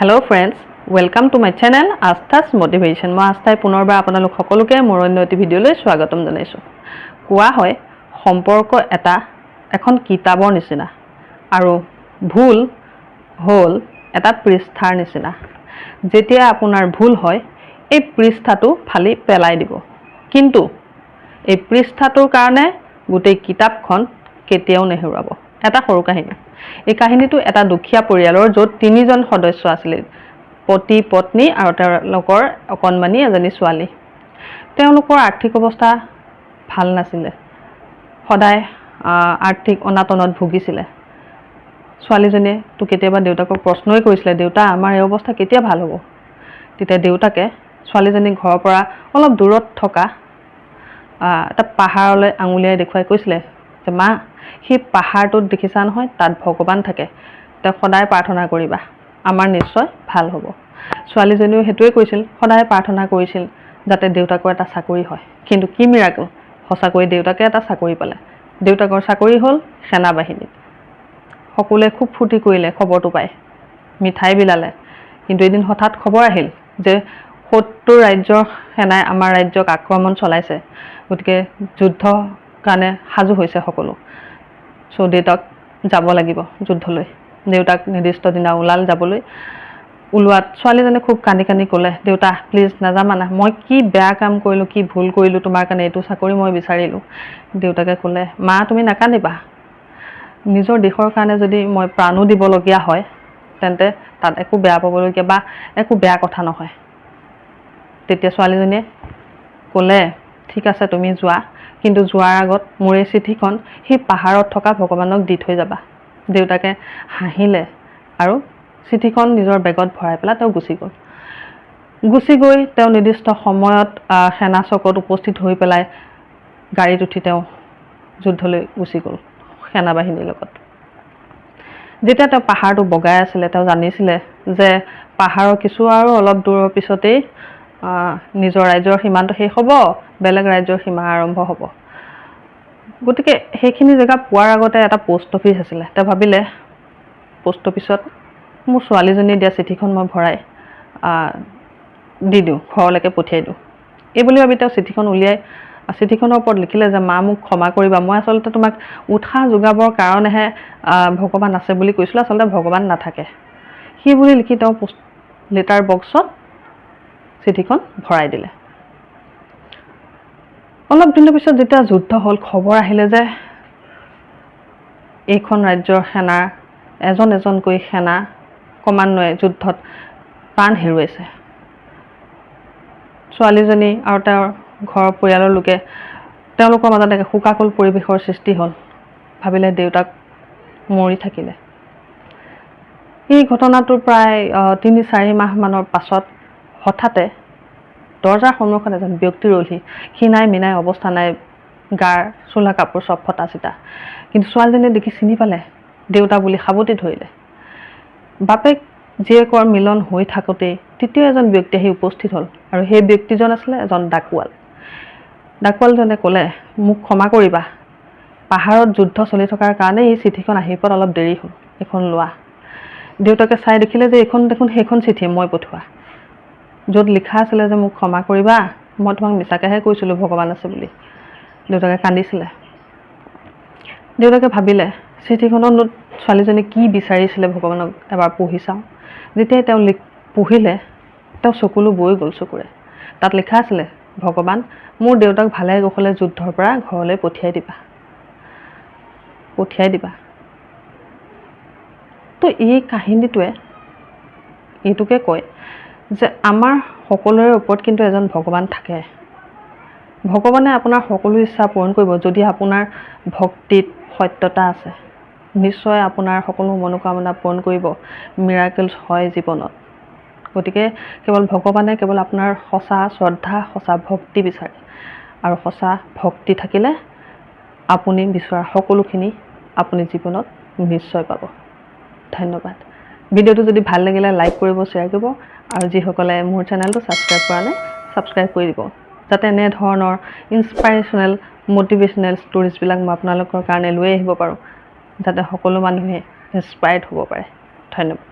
Hello friends, welcome to my channel Astha's Motivation. মই আস্থাই পুনৰবাৰ আপোনালোক সকলোকে মোৰ অন্য এটি ভিডিঅ'লৈ স্বাগতম জনাইছো। কোৱা হয় সম্পৰ্ক এটা এখন কিতাপৰ নিচিনা আৰু ভুল হ'ল এটা পৃষ্ঠাৰ নিচিনা। যেতিয়া আপোনাৰ ভুল হয় এই পৃষ্ঠাটো ফালি পেলাই দিব। কিন্তু এই পৃষ্ঠাটোৰ কাৰণে গোটেই কিতাপখন কেতিয়াও নেহেৰুৱাব। এটা সৰু কাহিনী। এই কাহিনীটো এটা দুখীয়া পৰিয়ালৰ য'ত তিনিজন সদস্য আছিল, পতি পত্নী আৰু তেওঁলোকৰ অকণমানি এজনী ছোৱালী। তেওঁলোকৰ আৰ্থিক অৱস্থা ভাল নাছিলে, সদায় আৰ্থিক অনাটনত ভুগিছিলে। ছোৱালীজনীয়ে তো কেতিয়াবা দেউতাকক প্ৰশ্নই কৰিছিলে, দেউতা আমাৰ এই অৱস্থা কেতিয়া ভাল হ'ব? তেতিয়া দেউতাকে ছোৱালীজনীক ঘৰৰ পৰা অলপ দূৰত থকা এটা পাহাৰলৈ আঙুলিয়াই দেখুৱাই কৈছিলে যে মা, সেই পাহাৰটোত দেখিছা নহয়, তাত ভগৱান থাকে, তেওঁক সদায় প্ৰাৰ্থনা কৰিবা, আমাৰ নিশ্চয় ভাল হ'ব। ছোৱালীজনীও সেইটোৱে কৈছিল, সদায় প্ৰাৰ্থনা কৰিছিল যাতে দেউতাকৰ এটা চাকৰি হয়। কিন্তু কি মিৰাকল, সঁচাকৈ দেউতাকে এটা চাকৰি পালে। দেউতাকৰ চাকৰি হ'ল সেনা বাহিনীত। সকলোৱে খুব ফূৰ্তি কৰিলে খবৰটো পাই, মিঠাই বিলালে। কিন্তু এদিন হঠাৎ খবৰ আহিল যে শত্ৰু ৰাজ্যৰ সেনাই আমাৰ ৰাজ্যক আক্ৰমণ চলাইছে, গতিকে যুদ্ধ কাৰণে সাজু হৈছে সকলো। চ' দেউতাক যাব লাগিব যুদ্ধলৈ। দেউতাক নিৰ্দিষ্ট দিনা ওলাল যাবলৈ। ওলোৱাত ছোৱালীজনীয়ে খুব কান্দি কান্দি ক'লে, দেউতা প্লিজ নাযাবা না, মই কি বেয়া কাম কৰিলোঁ, কি ভুল কৰিলোঁ, তোমাৰ কাৰণে এইটো চাকৰি মই বিচাৰিলোঁ। দেউতাকে ক'লে, মা তুমি নাকান্দিবা, নিজৰ দেশৰ কাৰণে যদি মই প্ৰাণো দিবলগীয়া হয় তেন্তে তাত একো বেয়া পাবলগীয়া বা একো বেয়া কথা নহয়। তেতিয়া ছোৱালীজনীয়ে ক'লে, ঠিক আছে তুমি যোৱা, কিন্তু যোৱাৰ আগত মোৰ এই চিঠিখন সেই পাহাৰত থকা ভগৱানক দি থৈ যাবা। দেউতাকে হাঁহিলে আৰু চিঠিখন নিজৰ বেগত ভৰাই পেলাই তেওঁ গুচি গৈ তেওঁ নিৰ্দিষ্ট সময়ত সেনা চকত উপস্থিত হৈ পেলাই গাড়ীত উঠি তেওঁ যুদ্ধলৈ গুচি গ'ল সেনা বাহিনীৰ লগত। যেতিয়া তেওঁ পাহাৰটো বগাই আছিলে, তেওঁ জানিছিলে যে পাহাৰৰ কিছু আৰু অলপ দূৰৰ পিছতেই নিজৰ ৰাজ্যৰ সীমান্ত শেষ হ'ব, বেলেগ ৰাজ্যৰ সীমা আৰম্ভ হ'ব। গতিকে সেইখিনি জেগা পোৱাৰ আগতে এটা পোষ্ট অফিচ আছিলে। তেওঁ ভাবিলে পোষ্ট অফিচত মোৰ ছোৱালীজনীয়ে দিয়া চিঠিখন মই ভৰাই দি দিওঁ, ঘৰলৈকে পঠিয়াই দিওঁ। এই বুলি ভাবি তেওঁ চিঠিখন উলিয়াই চিঠিখনৰ ওপৰত লিখিলে যে মা মোক ক্ষমা কৰিবা, মই আচলতে তোমাক উৎসাহ যোগাবৰ কাৰণেহে ভগৱান আছে বুলি কৈছিলোঁ, আচলতে ভগৱান নাথাকে। সেই বুলি লিখি তেওঁ লেটাৰ বক্সত চিঠিখন ভৰাই দিলে। অলপ দিনৰ পিছত যেতিয়া যুদ্ধ হ'ল, খবৰ আহিলে যে এইখন ৰাজ্যৰ সেনাৰ এজনকৈ সেনা ক্ৰমান্বয়ে যুদ্ধত প্ৰাণ হেৰুৱাইছে। ছোৱালীজনী আৰু তেওঁৰ ঘৰৰ পৰিয়ালৰ লোকে তেওঁলোকৰ মাজত এক শোকাকুল পৰিৱেশৰ সৃষ্টি হ'ল। ভাবিলে দেউতাক মৰি থাকিলে। এই ঘটনাটোৰ প্ৰায় ৩-৪ মাহমানৰ পাছত হঠাতে দৰজাৰ সন্মুখত এজন ব্যক্তি ৰলহি। ক্ষীণাই মিনাই অৱস্থা নাই, গাৰ চোলা কাপোৰ চব ফটা চিটা। কিন্তু ছোৱালীজনীয়ে দেখি চিনি পালে, দেউতা বুলি সাৱটি ধৰিলে। বাপেক জীয়েকৰ মিলন হৈ থাকোঁতেই তৃতীয় এজন ব্যক্তি আহি উপস্থিত হ'ল আৰু সেই ব্যক্তিজন আছিলে এজন ডাকুৱাল। ডাকুৱালজনে ক'লে, মোক ক্ষমা কৰিবা, পাহাৰত যুদ্ধ চলি থকাৰ কাৰণে এই চিঠিখন আহি পোৱাত অলপ দেৰি হ'ল, এইখন লোৱা। দেউতাকে চাই দেখিলে যে এইখন দেখোন সেইখন চিঠি মই পঠোৱা, য'ত লিখা আছিলে যে মোক ক্ষমা কৰিবা, মই তোমাক মিছাকেহে কৈছিলোঁ ভগৱান আছে বুলি। দেউতাকে কান্দিছিলে। দেউতাকে ভাবিলে চিঠিখনত ছোৱালীজনী কি বিচাৰিছিলে ভগৱানক এবাৰ পঢ়ি চাওঁ। যেতিয়াই তেওঁ পঢ়িলে, তেওঁ চকুলো বৈ গ'ল চকুৰে। তাত লিখা আছিলে, ভগৱান মোৰ দেউতাক ভালে কুশলে যুদ্ধৰ পৰা ঘৰলৈ পঠিয়াই দিবা। তো এই কাহিনীটোৱে এইটোকে কয় যে আমাৰ সকলোৰে ওপৰত কিন্তু এজন ভগৱান থাকে। ভগৱানে আপোনাৰ সকলো ইচ্ছা পূৰণ কৰিব যদি আপোনাৰ ভক্তিত সত্যতা আছে। নিশ্চয় আপোনাৰ সকলো মনোকামনা পূৰণ কৰিব, মিৰাকেলছ হয় জীৱনত। গতিকে ভগৱানে কেৱল আপোনাৰ সঁচা শ্ৰদ্ধা, সঁচা ভক্তি বিচাৰে আৰু সঁচা ভক্তি থাকিলে আপুনি বিচৰা সকলোখিনি আপুনি জীৱনত নিশ্চয় পাব। ধন্যবাদ। ভিডিঅ'টো যদি ভাল লাগিলে লাইক কৰিব, শ্বেয়াৰ কৰিব আৰু যিসকলে মোৰ চেনেলটো ছাবস্ক্ৰাইব কৰা নাই ছাবস্ক্ৰাইব কৰি দিব, যাতে এনেধৰণৰ ইনস্পাইৰেশ্যনেল মটিভেশ্যনেল ষ্টৰিজবিলাক মই আপোনালোকৰ কাৰণে লৈ আহিব পাৰোঁ, যাতে সকলো মানুহে ইনস্পায়াৰ্ড হ'ব পাৰে। ধন্যবাদ।